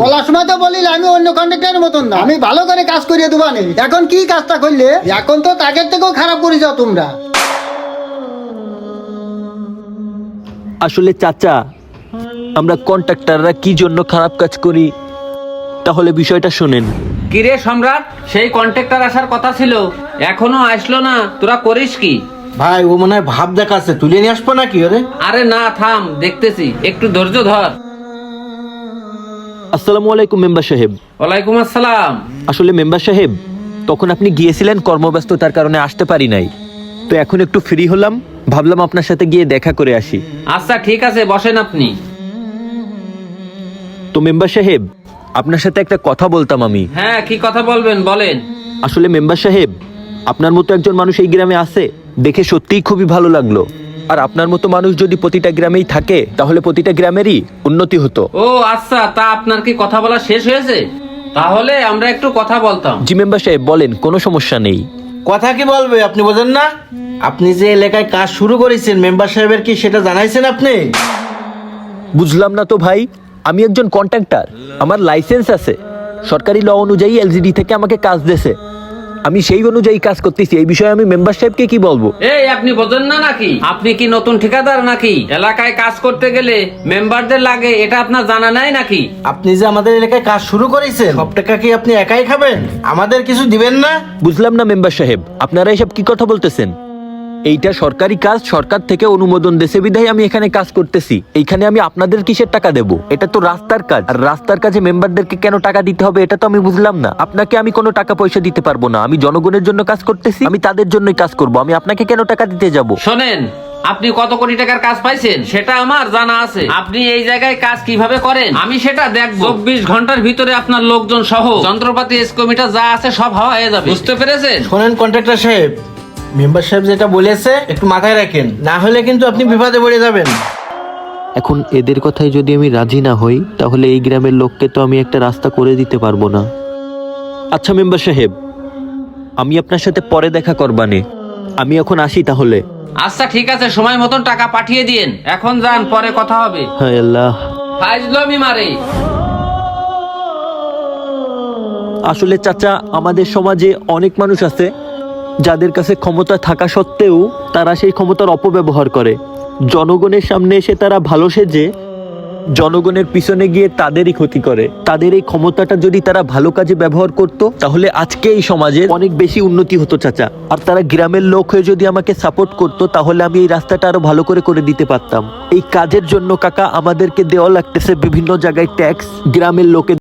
বলার সময় তো বলিল আমি অন্য কন্ট্রাক্টরের মতন না, আমি ভালো করে কাজ করিয়ে দেবো না। এখন কি কাজটা করলে? এখন তো তাদের থেকেও খারাপ করে যাও তোমরা। আসলে চাচা, আমরা কন্ট্রাক্টররা কি জন্য খারাপ কাজ করি তাহলে বিষয়টা শুনেন। কিরে সম্রাট, সেই কন্ট্রাক্টর আসার কথা ছিল, এখনো আসলো না, তোরা করিস কি? ভাই ও মনে হয় ভাব দেখাচ্ছে, তুলে নিয়ে আসবো নাকি? ওরে আরে না, থাম, দেখতেছি, একটু ধৈর্য ধর। আসসালামু আলাইকুম মেম্বার সাহেব। ওয়ালাইকুম আসসালাম। আসলে মেম্বার সাহেব, তখন আপনি গিয়েছিলেন, কর্মব্যস্ততার কারণে আসতে পারি নাই, তো এখন একটু ফ্রি হলাম, ভাবলাম আপনার সাথে গিয়ে দেখা করে আসি। আচ্ছা ঠিক আছে, বসেন আপনি। তো মেম্বার সাহেব, আপনার সাথে একটা কথা বলতাম আমি। হ্যাঁ, কি কথা বলবেন, বলেন। আসলে মেম্বার সাহেব, আপনার মতো একজন মানুষ এই গ্রামে আছে দেখে সত্যিই খুবই ভালো লাগলো। আর আপনার মতো মানুষ যদি প্রতিটা গ্রামেই থাকে তাহলে প্রতিটা গ্রামেরই উন্নতি হতো। ও আচ্ছা, তা আপনার কি কথা বলা শেষ হয়েছে? তাহলে আমরা একটু কথা বলতাম। জি মেম্বার সাহেব, বলেন, কোনো সমস্যা নেই। কথা কি বলবে আপনি বোঝেন না? আপনি যে এলাকায় কাজ শুরু করেছেন মেম্বার সাহেবের কি সেটা জানাইছেন আপনি? বুঝলাম না তো ভাই, আমি একজন কন্ট্রাক্টর, আমার লাইসেন্স আছে, সরকারি ল অনুযায়ী এলজিডি থেকে আমাকে কাজ দিয়েছে, আমি সেই অনুযায়ী কাজ করতেছি। এই বিষয়ে আমি মেম্বার সাহেবকে কি বলবো? এই আপনি বোঝেন না নাকি? আপনি কি নতুন ঠিকাদার নাকি? এলাকায় কাজ করতে গেলে মেম্বারদের লাগে, এটা আপনার জানা নাই নাকি? আপনি যে আমাদের এলাকায় কাজ শুরু করেছেন সব টাকা কি আপনি একাই খাবেন? আমাদের কিছু দিবেন না? বুঝলাম না মেম্বার সাহেব, আপনারা এসব কি কথা বলতেছেন? এইটা সরকারি কাজ, সরকার থেকে অনুমোদন দেশে বিধায় আমি এখানে কাজ করতেছি। এইখানে আমি আপনাদের কিসের টাকা দেব? এটা তো রাস্তার কাজ, আর রাস্তার কাজে মেম্বারদেরকে কেন টাকা দিতে হবে এটা তো আমি বুঝলাম না। আপনাকে আমি কোনো টাকা পয়সা দিতে পারবো না, আমি জনগণের জন্য কাজ করতেছি, আমি তাদের জন্যই কাজ করব, আমি আপনাকে কেন টাকা দিতে যাব? শোনেন, আপনি কত কোটি টাকার কাজ পাইছেন সেটা আমার জানা আছে। আপনি এই জায়গায় কাজ কিভাবে করেন আমি সেটা দেখব। 24 ঘন্টার ভিতরে আপনার লোকজন সহ যন্ত্রপাতি এসকোমিটার যা আছে সব হাওয়া হয়ে যাবে, বুঝতে পেরেছেন? শোনেন কন্ট্রাক্টর সাহেব, মেম্বার সাহেব যেটা বলেছে একটু মাথায় রাখেন, না হলে কিন্তু আপনি বিপদে পড়ে যাবেন। এখন এদের কথায় যদি আমি রাজি না হই তাহলে এই গ্রামের লোককে তো আমি একটা রাস্তা করে দিতে পারবো না। আচ্ছা মেম্বার সাহেব, আমি আপনার সাথে পরে দেখা করবানে, আমি এখন আসি তাহলে। আচ্ছা ঠিক আছে, সময় মতন টাকা পাঠিয়ে দিয়েন। এখন যান, পরে কথা হবে। হায় আল্লাহ। ফাইজলামি মারে। আসলে চাচা, আমাদের সমাজে অনেক মানুষ আছে যাদের কাছে ক্ষমতা থাকা সত্ত্বেও তারা সেই ক্ষমতার অপব্যবহার করে। জনগণের সামনে এসে তারা ভালো সেজে জনগণের পিছনে গিয়ে তাদেরই ক্ষতি করে। তাদের এই ক্ষমতাটা যদি তারা ভালো কাজে ব্যবহার করত তাহলে আজকে এই সমাজের অনেক বেশি উন্নতি হতো চাচা। আর তারা গ্রামের লোক হয়ে যদি আমাকে সাপোর্ট করতো তাহলে আমি এই রাস্তাটা আরো ভালো করে দিতে পারতাম। এই কাজের জন্য কাকা আমাদেরকে দেওয়া লাগতেছে বিভিন্ন জায়গায় ট্যাক্স, গ্রামের লোকে